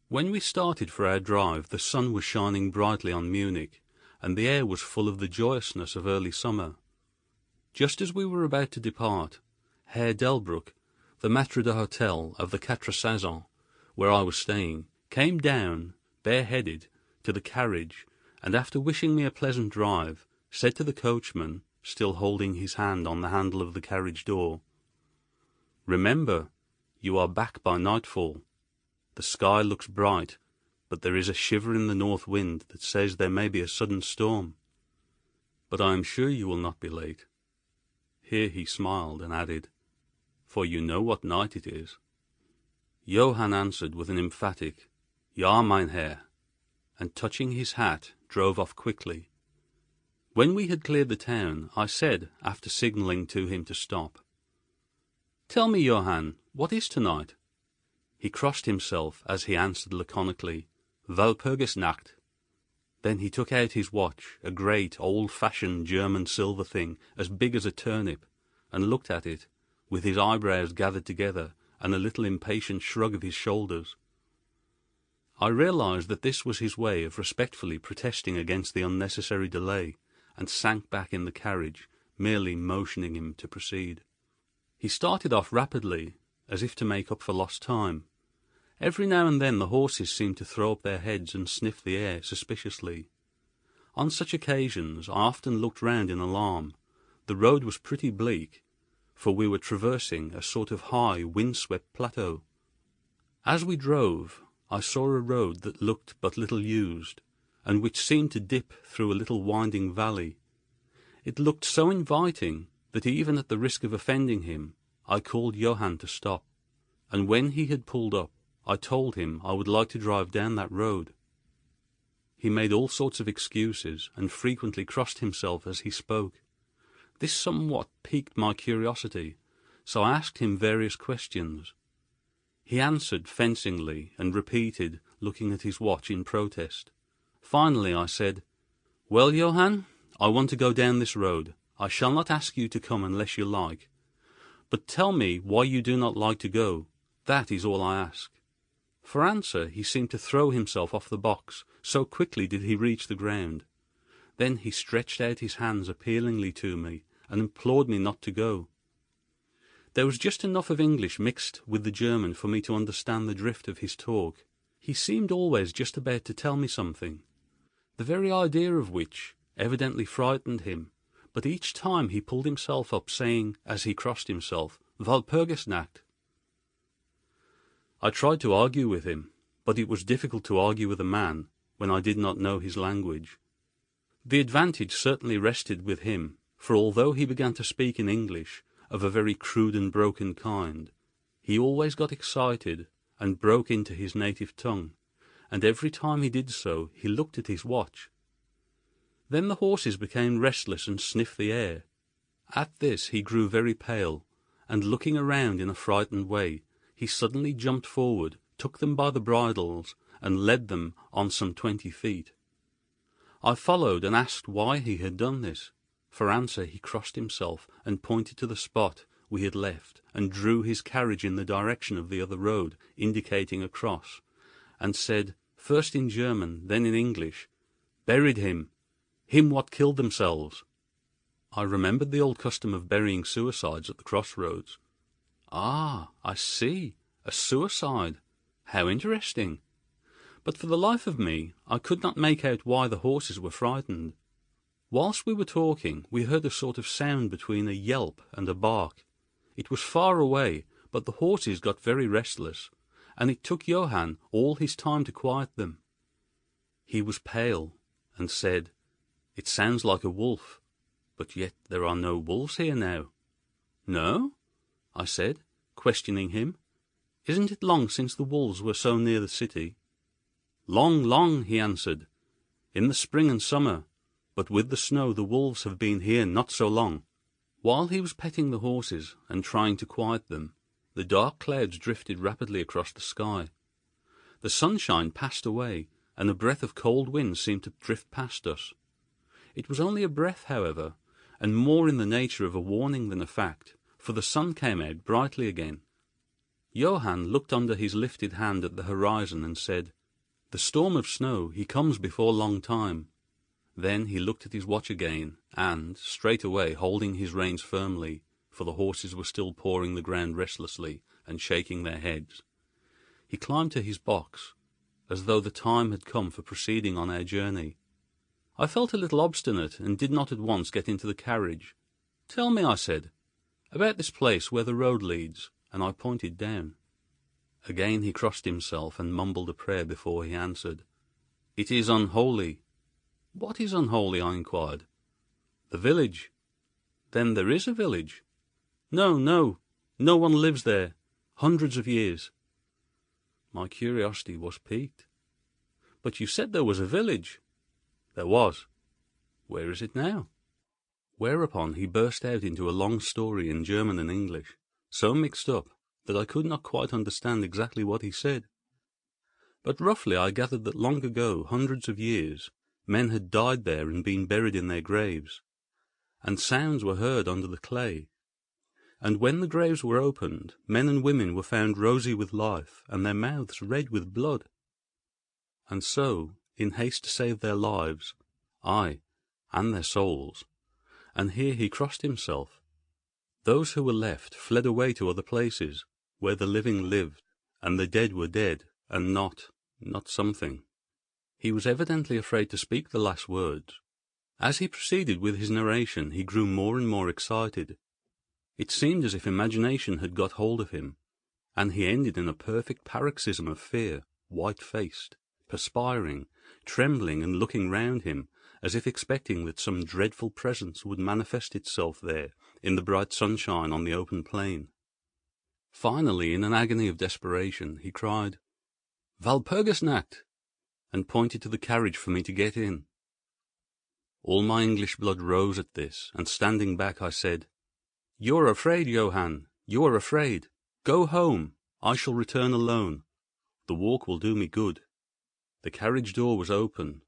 When we started for our drive, the sun was shining brightly on Munich, and the air was full of the joyousness of early summer. Just as we were about to depart, Herr Delbruck, the maître d'hôtel of the Quatre Saisons, where I was staying, came down, bareheaded, to the carriage, and after wishing me a pleasant drive, said to the coachman, still holding his hand on the handle of the carriage door, "Remember, you are back by nightfall. The sky looks bright, but there is a shiver in the north wind that says there may be a sudden storm. But I am sure you will not be late." Here he smiled and added, "For you know what night it is." Johann answered with an emphatic, "Ja, mein Herr," and touching his hat, drove off quickly. When we had cleared the town, I said, after signalling to him to stop, "Tell me, Johann, what is tonight?" He crossed himself as he answered laconically, "Walpurgisnacht." Then he took out his watch, a great, old-fashioned German silver thing as big as a turnip, and looked at it, with his eyebrows gathered together and a little impatient shrug of his shoulders. I realized that this was his way of respectfully protesting against the unnecessary delay, and sank back in the carriage, merely motioning him to proceed. He started off rapidly, as if to make up for lost time. Every now and then the horses seemed to throw up their heads and sniff the air suspiciously. On such occasions I often looked round in alarm. The road was pretty bleak, for we were traversing a sort of high, wind-swept plateau. As we drove, I saw a road that looked but little used, and which seemed to dip through a little winding valley. It looked so inviting that even at the risk of offending him, I called Johann to stop, and when he had pulled up, I told him I would like to drive down that road. He made all sorts of excuses, and frequently crossed himself as he spoke. This somewhat piqued my curiosity, so I asked him various questions. He answered fencingly, and repeated, looking at his watch in protest. Finally I said, "Well, Johann, I want to go down this road. I shall not ask you to come unless you like. But tell me why you do not like to go. That is all I ask." For answer he seemed to throw himself off the box, so quickly did he reach the ground. Then he stretched out his hands appealingly to me, and implored me not to go. There was just enough of English mixed with the German for me to understand the drift of his talk. He seemed always just about to tell me something, the very idea of which evidently frightened him, but each time he pulled himself up, saying, as he crossed himself, "Walpurgisnacht." I tried to argue with him, but it was difficult to argue with a man when I did not know his language. The advantage certainly rested with him, for although he began to speak in English, of a very crude and broken kind, he always got excited and broke into his native tongue, and every time he did so he looked at his watch. Then the horses became restless and sniffed the air. At this he grew very pale, and looking around in a frightened way, he suddenly jumped forward, took them by the bridles, and led them on some 20 feet. I followed and asked why he had done this. For answer he crossed himself and pointed to the spot we had left, and drew his carriage in the direction of the other road, indicating a cross, and said, first in German, then in English, "Buried him what killed themselves." I remembered the old custom of burying suicides at the crossroads. "Ah, I see, a suicide. How interesting." But for the life of me I could not make out why the horses were frightened. Whilst we were talking, we heard a sort of sound between a yelp and a bark. It was far away, but the horses got very restless, and it took Johann all his time to quiet them. He was pale, and said, "It sounds like a wolf, but yet there are no wolves here now." "No?" I said, questioning him. "Isn't it long since the wolves were so near the city?" "Long, long," he answered. "In the spring and summer, but with the snow the wolves have been here not so long." While he was petting the horses and trying to quiet them, the dark clouds drifted rapidly across the sky. The sunshine passed away, and a breath of cold wind seemed to drift past us. It was only a breath, however, and more in the nature of a warning than a fact, for the sun came out brightly again. Johann looked under his lifted hand at the horizon and said, "The storm of snow, he comes before long time." Then he looked at his watch again, and, straightway holding his reins firmly, for the horses were still pawing the ground restlessly and shaking their heads, he climbed to his box, as though the time had come for proceeding on our journey. I felt a little obstinate and did not at once get into the carriage. "Tell me," I said, "about this place where the road leads," and I pointed down. Again he crossed himself and mumbled a prayer before he answered, "It is unholy." "What is unholy?" I inquired. "The village." "Then there is a village?" "No, no, no one lives there. Hundreds of years." My curiosity was piqued. "But you said there was a village." "There was." "Where is it now?" Whereupon he burst out into a long story in German and English, so mixed up that I could not quite understand exactly what he said. But roughly I gathered that long ago, hundreds of years, men had died there and been buried in their graves, and sounds were heard under the clay. And when the graves were opened, men and women were found rosy with life, and their mouths red with blood. And so, in haste to save their lives, aye, and their souls, and here he crossed himself, those who were left fled away to other places, where the living lived, and the dead were dead, and not something. He was evidently afraid to speak the last words. As he proceeded with his narration, he grew more and more excited. It seemed as if imagination had got hold of him, and he ended in a perfect paroxysm of fear, white-faced, perspiring, trembling and looking round him, as if expecting that some dreadful presence would manifest itself there in the bright sunshine on the open plain. Finally, in an agony of desperation, he cried, "Walpurgisnacht!" and pointed to the carriage for me to get in. All my English blood rose at this, and standing back I said, "You are afraid, Johann, you are afraid. Go home. I shall return alone. The walk will do me good." The carriage door was open.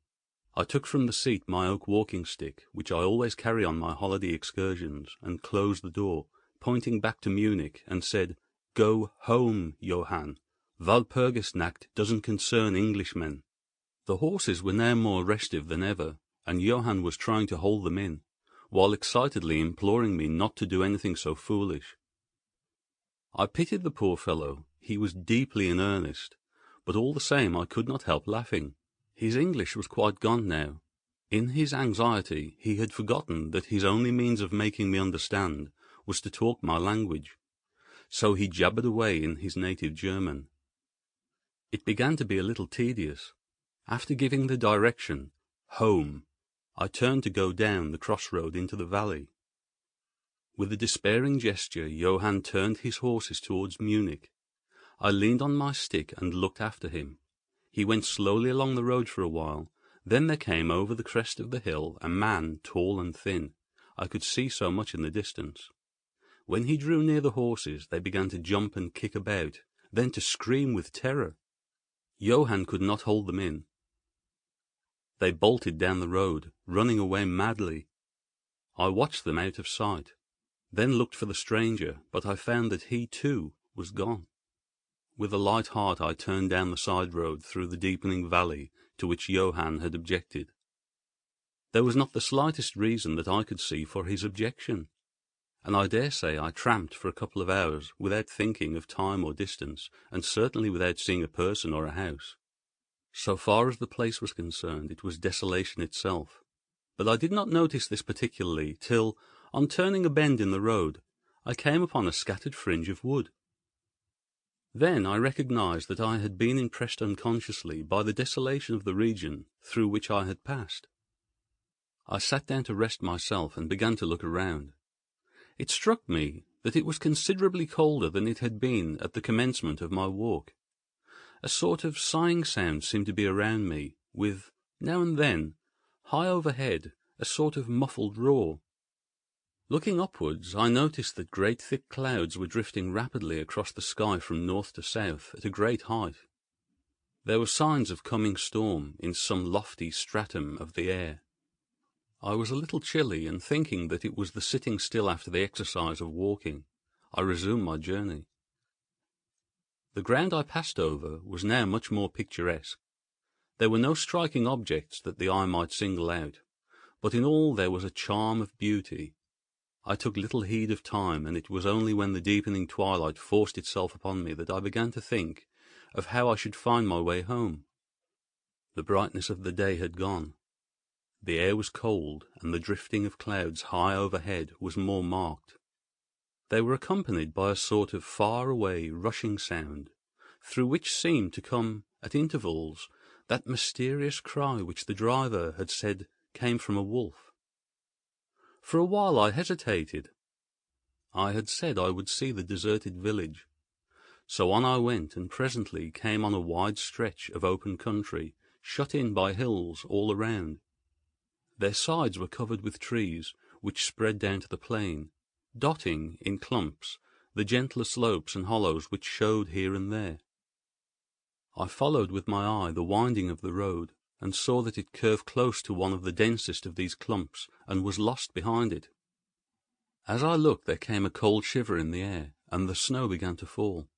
I took from the seat my oak walking stick, which I always carry on my holiday excursions, and closed the door, pointing back to Munich, and said, "Go home, Johann. Walpurgisnacht doesn't concern Englishmen." The horses were now more restive than ever, and Johann was trying to hold them in, while excitedly imploring me not to do anything so foolish. I pitied the poor fellow. He was deeply in earnest, but all the same I could not help laughing. His English was quite gone now. In his anxiety he had forgotten that his only means of making me understand was to talk my language, so he jabbered away in his native German. It began to be a little tedious. After giving the direction, home, I turned to go down the crossroad into the valley. With a despairing gesture, Johann turned his horses towards Munich. I leaned on my stick and looked after him. He went slowly along the road for a while. Then there came over the crest of the hill a man, tall and thin. I could see so much in the distance. When he drew near the horses, they began to jump and kick about, then to scream with terror. Johann could not hold them in. They bolted down the road, running away madly. I watched them out of sight, then looked for the stranger, but I found that he, too, was gone. With a light heart I turned down the side road through the deepening valley to which Johann had objected. There was not the slightest reason that I could see for his objection, and I dare say I tramped for a couple of hours without thinking of time or distance, and certainly without seeing a person or a house. So far as the place was concerned, it was desolation itself, but I did not notice this particularly till, on turning a bend in the road, I came upon a scattered fringe of wood. Then I recognized that I had been impressed unconsciously by the desolation of the region through which I had passed. I sat down to rest myself and began to look around. It struck me that it was considerably colder than it had been at the commencement of my walk. A sort of sighing sound seemed to be around me, with, now and then, high overhead, a sort of muffled roar. Looking upwards, I noticed that great thick clouds were drifting rapidly across the sky from north to south at a great height. There were signs of coming storm in some lofty stratum of the air. I was a little chilly, and thinking that it was the sitting still after the exercise of walking, I resumed my journey. The ground I passed over was now much more picturesque. There were no striking objects that the eye might single out, but in all there was a charm of beauty. I took little heed of time, and it was only when the deepening twilight forced itself upon me that I began to think of how I should find my way home. The brightness of the day had gone. The air was cold, and the drifting of clouds high overhead was more marked. They were accompanied by a sort of far-away, rushing sound, through which seemed to come, at intervals, that mysterious cry which the driver had said came from a wolf. For a while I hesitated. I had said I would see the deserted village. So on I went, and presently came on a wide stretch of open country, shut in by hills all around. Their sides were covered with trees, which spread down to the plain, dotting, in clumps, the gentler slopes and hollows which showed here and there. I followed with my eye the winding of the road, and saw that it curved close to one of the densest of these clumps, and was lost behind it. As I looked there came a cold shiver in the air, and the snow began to fall.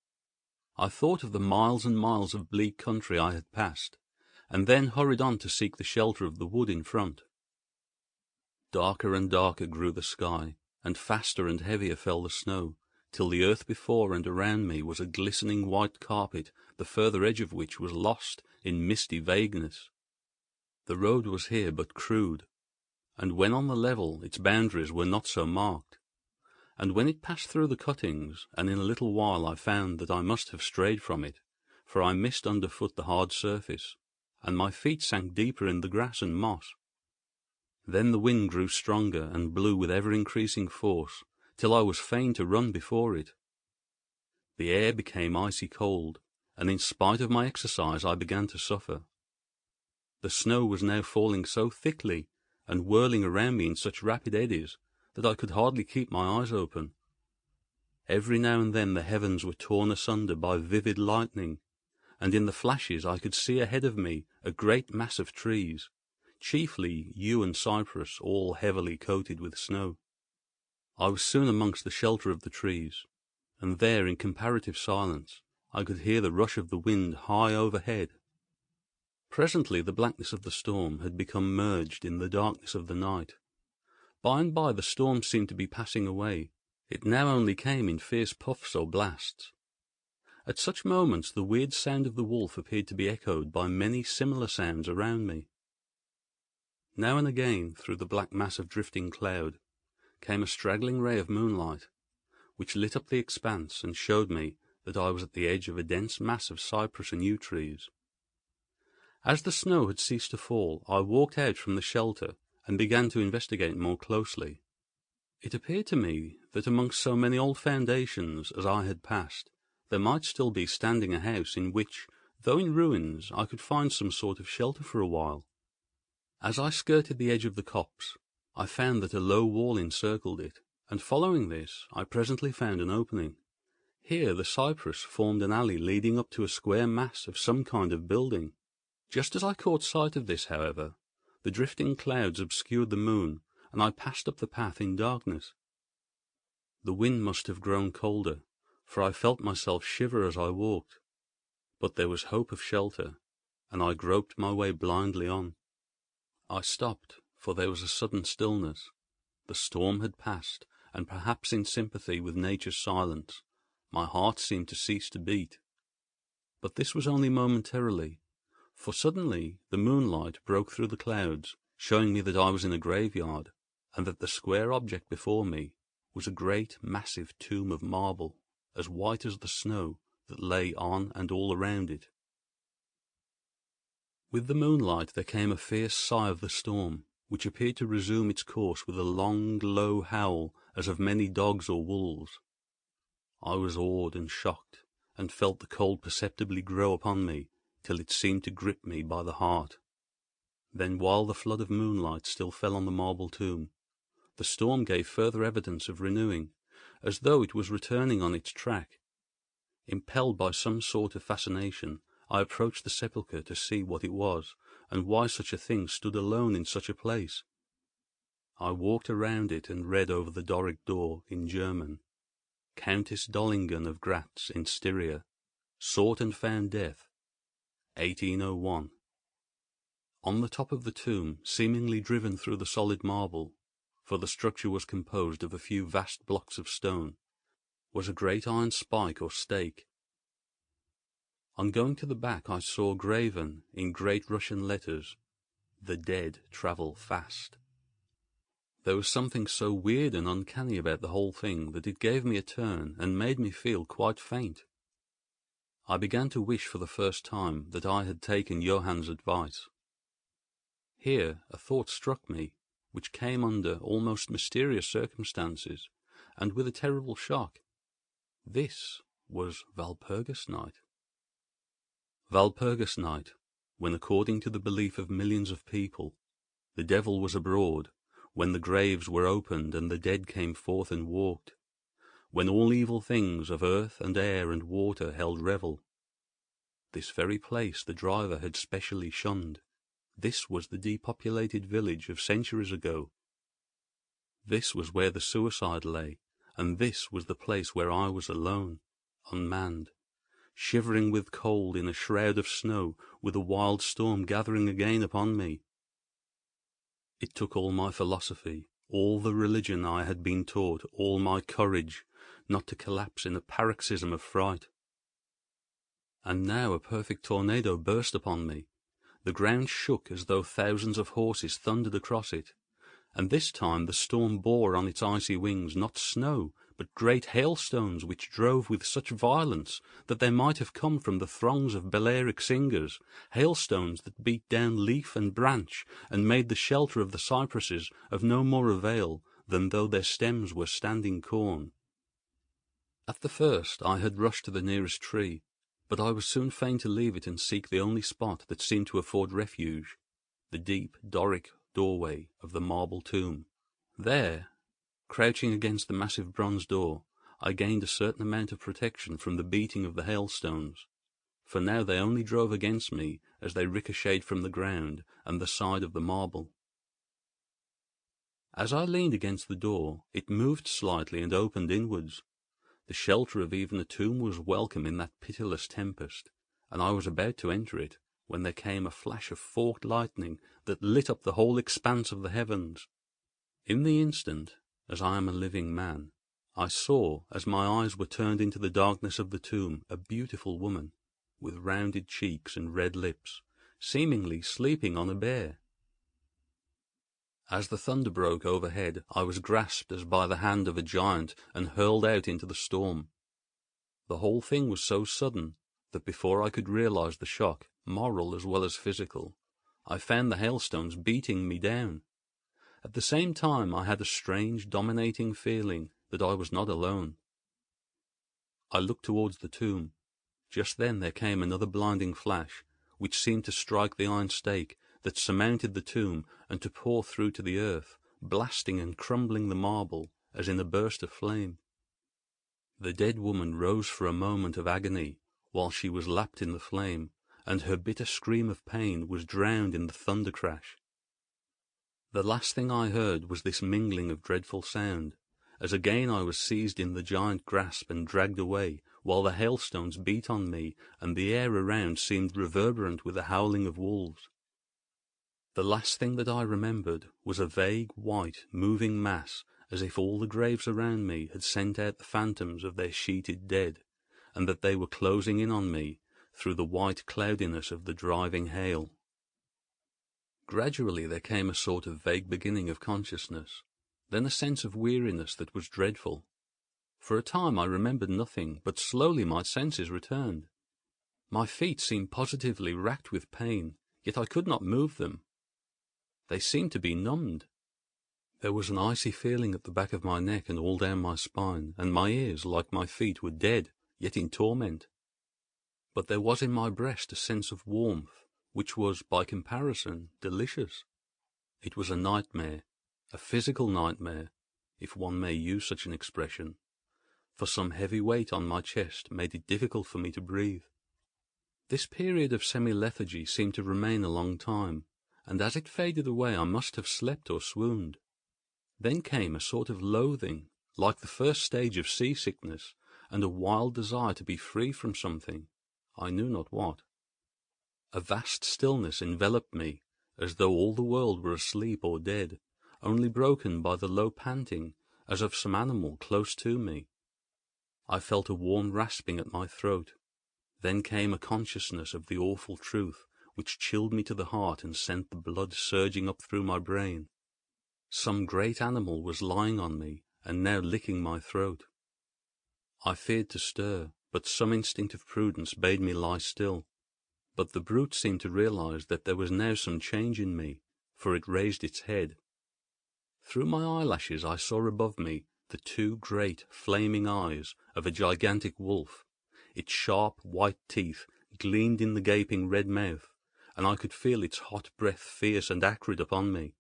I thought of the miles and miles of bleak country I had passed, and then hurried on to seek the shelter of the wood in front. Darker and darker grew the sky, and faster and heavier fell the snow, till the earth before and around me was a glistening white carpet, the further edge of which was lost in misty vagueness. The road was here but crude, and when on the level its boundaries were not so marked. And when it passed through the cuttings, and in a little while I found that I must have strayed from it, for I missed underfoot the hard surface, and my feet sank deeper in the grass and moss. Then the wind grew stronger and blew with ever-increasing force, till I was fain to run before it. The air became icy cold, and in spite of my exercise I began to suffer. The snow was now falling so thickly, and whirling around me in such rapid eddies, that I could hardly keep my eyes open. Every now and then the heavens were torn asunder by vivid lightning, and in the flashes I could see ahead of me a great mass of trees, chiefly yew and cypress, all heavily coated with snow. I was soon amongst the shelter of the trees, and there, in comparative silence, I could hear the rush of the wind high overhead. Presently the blackness of the storm had become merged in the darkness of the night. By and by the storm seemed to be passing away. It now only came in fierce puffs or blasts. At such moments the weird sound of the wolf appeared to be echoed by many similar sounds around me. Now and again, through the black mass of drifting cloud, came a straggling ray of moonlight, which lit up the expanse and showed me that I was at the edge of a dense mass of cypress and yew trees. As the snow had ceased to fall, I walked out from the shelter and began to investigate more closely. It appeared to me that amongst so many old foundations as I had passed, there might still be standing a house in which, though in ruins, I could find some sort of shelter for a while. As I skirted the edge of the copse, I found that a low wall encircled it, and following this, I presently found an opening. Here the cypress formed an alley leading up to a square mass of some kind of building. Just as I caught sight of this, however, the drifting clouds obscured the moon, and I passed up the path in darkness. The wind must have grown colder, for I felt myself shiver as I walked, but there was hope of shelter, and I groped my way blindly on. I stopped, for there was a sudden stillness. The storm had passed, and perhaps in sympathy with nature's silence, my heart seemed to cease to beat. But this was only momentarily, for suddenly the moonlight broke through the clouds, showing me that I was in a graveyard, and that the square object before me was a great massive tomb of marble, as white as the snow that lay on and all around it. With the moonlight there came a fierce sigh of the storm, which appeared to resume its course with a long, low howl as of many dogs or wolves. I was awed and shocked, and felt the cold perceptibly grow upon me, till it seemed to grip me by the heart. Then, while the flood of moonlight still fell on the marble tomb, the storm gave further evidence of renewing, as though it was returning on its track. Impelled by some sort of fascination, I approached the sepulchre to see what it was, and why such a thing stood alone in such a place. I walked around it and read over the Doric door, in German, Countess Dollingen of Gratz in Styria, Sought and found death, 1801. On the top of the tomb, seemingly driven through the solid marble, for the structure was composed of a few vast blocks of stone, was a great iron spike or stake. On going to the back I saw graven, in great Russian letters, "The dead travel fast." There was something so weird and uncanny about the whole thing that it gave me a turn and made me feel quite faint. I began to wish for the first time that I had taken Johann's advice. Here a thought struck me, which came under almost mysterious circumstances, and with a terrible shock. This was Walpurgis Night. Walpurgis Night, when according to the belief of millions of people, the devil was abroad, when the graves were opened and the dead came forth and walked, when all evil things of earth and air and water held revel. This very place the driver had specially shunned. This was the depopulated village of centuries ago. This was where the suicide lay, and this was the place where I was alone, unmanned, shivering with cold in a shroud of snow, with a wild storm gathering again upon me. It took all my philosophy, all the religion I had been taught, all my courage, not to collapse in a paroxysm of fright. And now a perfect tornado burst upon me. The ground shook as though thousands of horses thundered across it, and this time the storm bore on its icy wings not snow, but great hailstones which drove with such violence that they might have come from the throngs of Balearic singers, hailstones that beat down leaf and branch and made the shelter of the cypresses of no more avail than though their stems were standing corn. At the first I had rushed to the nearest tree, but I was soon fain to leave it and seek the only spot that seemed to afford refuge, the deep Doric doorway of the marble tomb. There, crouching against the massive bronze door, I gained a certain amount of protection from the beating of the hailstones, for now they only drove against me as they ricocheted from the ground and the side of the marble. As I leaned against the door, it moved slightly and opened inwards. The shelter of even a tomb was welcome in that pitiless tempest, and I was about to enter it when there came a flash of forked lightning that lit up the whole expanse of the heavens. In the instant, as I am a living man, I saw, as my eyes were turned into the darkness of the tomb, a beautiful woman, with rounded cheeks and red lips, seemingly sleeping on a bier. As the thunder broke overhead, I was grasped as by the hand of a giant and hurled out into the storm. The whole thing was so sudden that before I could realize the shock, moral as well as physical, I found the hailstones beating me down. At the same time I had a strange, dominating feeling that I was not alone. I looked towards the tomb. Just then there came another blinding flash, which seemed to strike the iron stake that surmounted the tomb and to pour through to the earth, blasting and crumbling the marble as in a burst of flame. The dead woman rose for a moment of agony while she was lapped in the flame, and her bitter scream of pain was drowned in the thunder crash. The last thing I heard was this mingling of dreadful sound, as again I was seized in the giant grasp and dragged away, while the hailstones beat on me and the air around seemed reverberant with the howling of wolves. The last thing that I remembered was a vague, white, moving mass, as if all the graves around me had sent out the phantoms of their sheeted dead, and that they were closing in on me through the white cloudiness of the driving hail. Gradually there came a sort of vague beginning of consciousness, then a sense of weariness that was dreadful. For a time I remembered nothing, but slowly my senses returned. My feet seemed positively racked with pain, yet I could not move them. They seemed to be numbed. There was an icy feeling at the back of my neck and all down my spine, and my ears, like my feet, were dead, yet in torment. But there was in my breast a sense of warmth, which was, by comparison, delicious. It was a nightmare, a physical nightmare, if one may use such an expression, for some heavy weight on my chest made it difficult for me to breathe. This period of semi-lethargy seemed to remain a long time, and as it faded away I must have slept or swooned. Then came a sort of loathing, like the first stage of seasickness, and a wild desire to be free from something, I knew not what. A vast stillness enveloped me, as though all the world were asleep or dead, only broken by the low panting as of some animal close to me. I felt a warm rasping at my throat. Then came a consciousness of the awful truth, which chilled me to the heart and sent the blood surging up through my brain. Some great animal was lying on me, and now licking my throat. I feared to stir, but some instinct of prudence bade me lie still. But the brute seemed to realize that there was now some change in me, for it raised its head. Through my eyelashes I saw above me the two great, flaming eyes of a gigantic wolf. Its sharp, white teeth gleamed in the gaping red mouth, and I could feel its hot breath fierce and acrid upon me.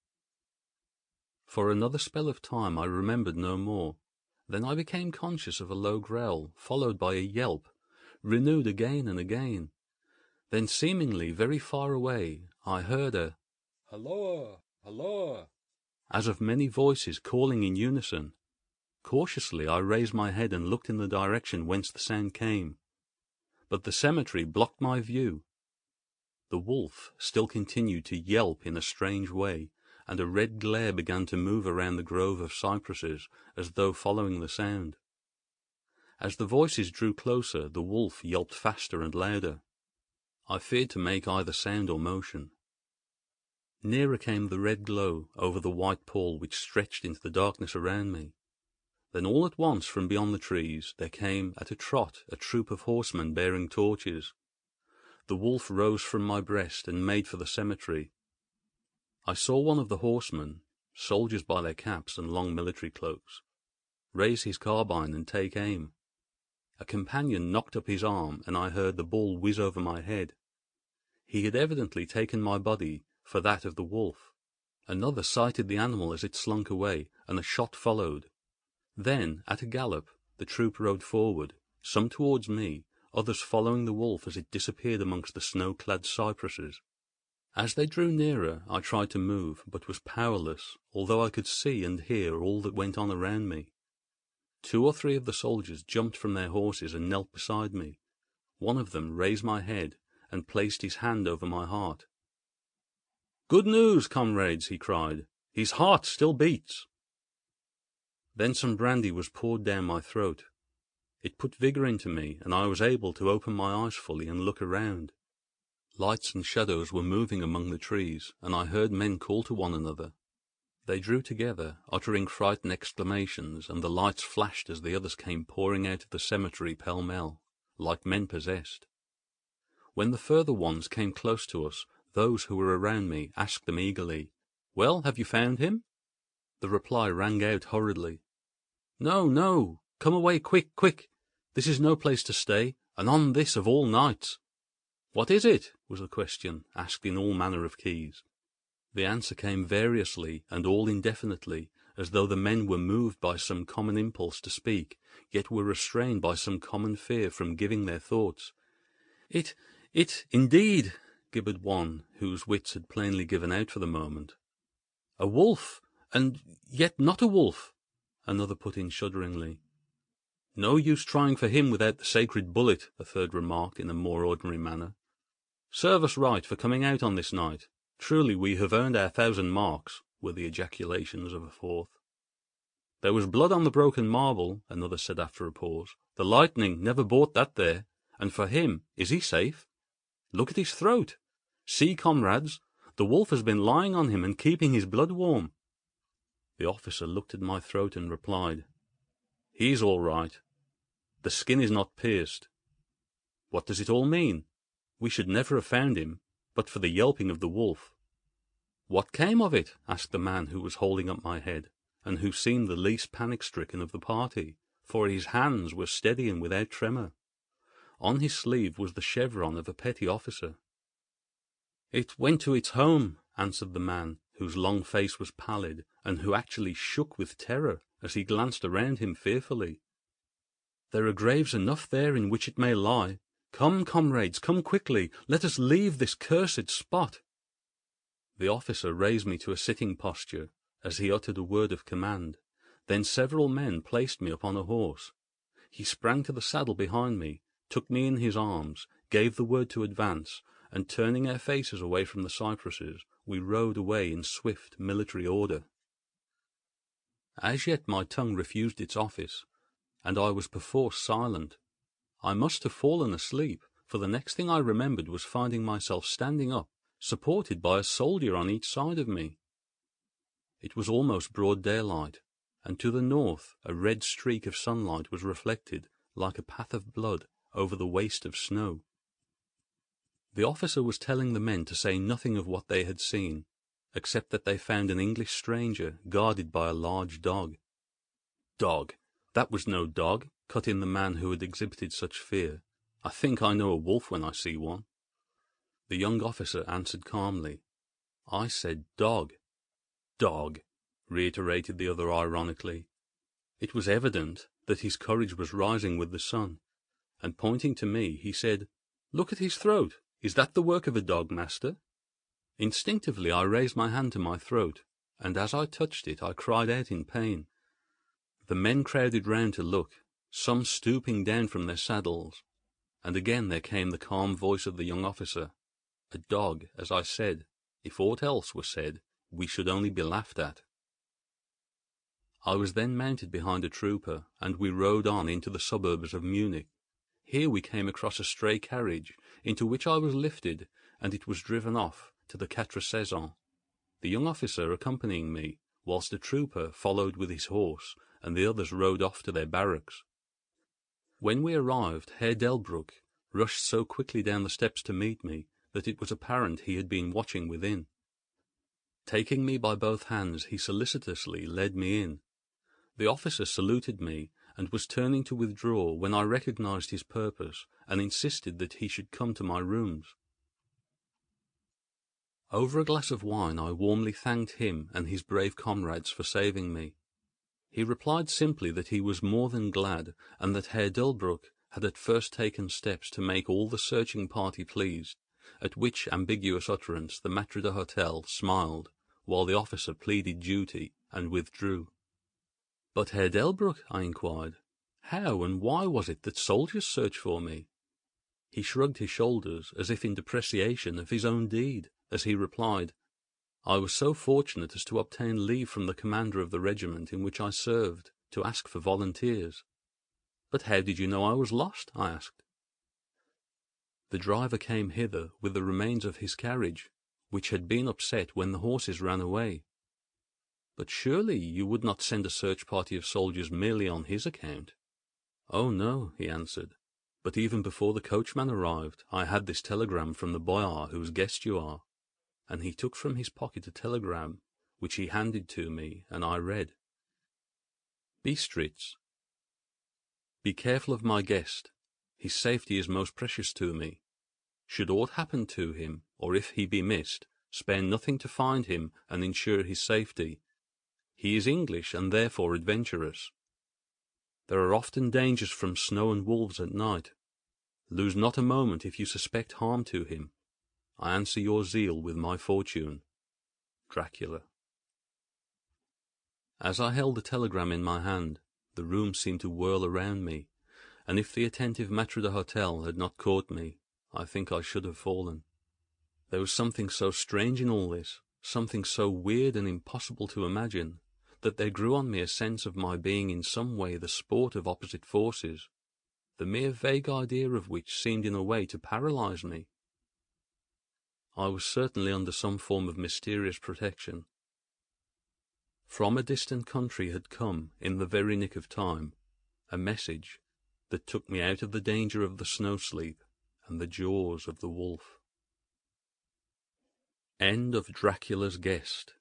For another spell of time I remembered no more. Then I became conscious of a low growl, followed by a yelp, renewed again and again. Then, seemingly very far away, I heard a "Halloa! Halloa!" as of many voices calling in unison. Cautiously I raised my head and looked in the direction whence the sound came. But the cemetery blocked my view. The wolf still continued to yelp in a strange way, and a red glare began to move around the grove of cypresses as though following the sound. As the voices drew closer, the wolf yelped faster and louder. I feared to make either sound or motion. Nearer came the red glow over the white pall which stretched into the darkness around me. Then all at once from beyond the trees there came at a trot a troop of horsemen bearing torches. The wolf rose from my breast and made for the cemetery. I saw one of the horsemen, soldiers by their caps and long military cloaks, raise his carbine and take aim. A companion knocked up his arm, and I heard the ball whiz over my head. He had evidently taken my body for that of the wolf. Another sighted the animal as it slunk away, and a shot followed. Then, at a gallop, the troop rode forward, some towards me, others following the wolf as it disappeared amongst the snow-clad cypresses. As they drew nearer, I tried to move, but was powerless, although I could see and hear all that went on around me. 2 or 3 of the soldiers jumped from their horses and knelt beside me. One of them raised my head and placed his hand over my heart. "Good news, comrades," he cried. "His heart still beats." Then some brandy was poured down my throat. It put vigor into me, and I was able to open my eyes fully and look around. Lights and shadows were moving among the trees, and I heard men call to one another. They drew together, uttering frightened exclamations, and the lights flashed as the others came pouring out of the cemetery pell-mell, like men possessed. When the further ones came close to us, those who were around me asked them eagerly, "Well, have you found him?" The reply rang out hurriedly, "No, no, come away quick, quick. This is no place to stay, and on this of all nights." "What is it?" was the question, asked in all manner of keys. The answer came variously and all indefinitely, as though the men were moved by some common impulse to speak, yet were restrained by some common fear from giving their thoughts. It, indeed," gibbered one, whose wits had plainly given out for the moment. "A wolf, and yet not a wolf," another put in shudderingly. "No use trying for him without the sacred bullet," a third remarked in a more ordinary manner. "Serve us right for coming out on this night. Truly we have earned our 1,000 marks," were the ejaculations of a fourth. "There was blood on the broken marble," another said after a pause. "The lightning never brought that there. And for him, is he safe? Look at his throat. See, comrades, the wolf has been lying on him and keeping his blood warm." The officer looked at my throat and replied, "He's all right. The skin is not pierced. What does it all mean? We should never have found him, but for the yelping of the wolf." "What came of it?" asked the man who was holding up my head, and who seemed the least panic-stricken of the party, for his hands were steady and without tremor. On his sleeve was the chevron of a petty officer. "It went to its home," answered the man, whose long face was pallid, and who actually shook with terror as he glanced around him fearfully. "There are graves enough there in which it may lie. Come, comrades, come quickly, let us leave this cursed spot." The officer raised me to a sitting posture, as he uttered a word of command. Then several men placed me upon a horse. He sprang to the saddle behind me, took me in his arms, gave the word to advance, and turning our faces away from the cypresses, we rode away in swift military order. As yet my tongue refused its office, and I was perforce silent. I must have fallen asleep, for the next thing I remembered was finding myself standing up, supported by a soldier on each side of me. It was almost broad daylight, and to the north a red streak of sunlight was reflected, like a path of blood, over the waste of snow. The officer was telling the men to say nothing of what they had seen, except that they found an English stranger guarded by a large dog. "Dog! That was no dog," cut in the man who had exhibited such fear. "I think I know a wolf when I see one." The young officer answered calmly, "I said dog." "Dog," reiterated the other ironically. It was evident that his courage was rising with the sun, and pointing to me, he said, "Look at his throat. Is that the work of a dog, master?" Instinctively I raised my hand to my throat, and as I touched it I cried out in pain. The men crowded round to look, some stooping down from their saddles, and again there came the calm voice of the young officer. A dog, as I said. If aught else were said, we should only be laughed at. I was then mounted behind a trooper, and we rode on into the suburbs of Munich. Here we came across a stray carriage, into which I was lifted, and it was driven off to the Quatre Saisons, the young officer accompanying me, whilst the trooper followed with his horse, and the others rode off to their barracks. When we arrived, Herr Delbruck rushed so quickly down the steps to meet me that it was apparent he had been watching within. Taking me by both hands, he solicitously led me in. The officer saluted me, and was turning to withdraw when I recognized his purpose, and insisted that he should come to my rooms. Over a glass of wine I warmly thanked him and his brave comrades for saving me. He replied simply that he was more than glad, and that Herr Delbruck had at first taken steps to make all the searching party pleased, at which ambiguous utterance the maître d'hôtel smiled, while the officer pleaded duty and withdrew. "But Herr Delbruck," I inquired, "how and why was it that soldiers searched for me?" He shrugged his shoulders as if in depreciation of his own deed, as he replied, "I was so fortunate as to obtain leave from the commander of the regiment in which I served to ask for volunteers." "But how did you know I was lost?" I asked. "The driver came hither with the remains of his carriage, which had been upset when the horses ran away." "But surely you would not send a search party of soldiers merely on his account?" "Oh no," he answered, "but even before the coachman arrived I had this telegram from the boyar whose guest you are," and he took from his pocket a telegram, which he handed to me, and I read, "Bistritz. Be careful of my guest. His safety is most precious to me. Should aught happen to him, or if he be missed, spare nothing to find him and ensure his safety. He is English and therefore adventurous. There are often dangers from snow and wolves at night. Lose not a moment if you suspect harm to him. I answer your zeal with my fortune. Dracula." As I held the telegram in my hand, the room seemed to whirl around me, and if the attentive maître d'hôtel had not caught me, I think I should have fallen. There was something so strange in all this, something so weird and impossible to imagine, that there grew on me a sense of my being in some way the sport of opposite forces, the mere vague idea of which seemed in a way to paralyze me. I was certainly under some form of mysterious protection. From a distant country had come, in the very nick of time, a message that took me out of the danger of the snow-sleep and the jaws of the wolf. End of Dracula's Guest.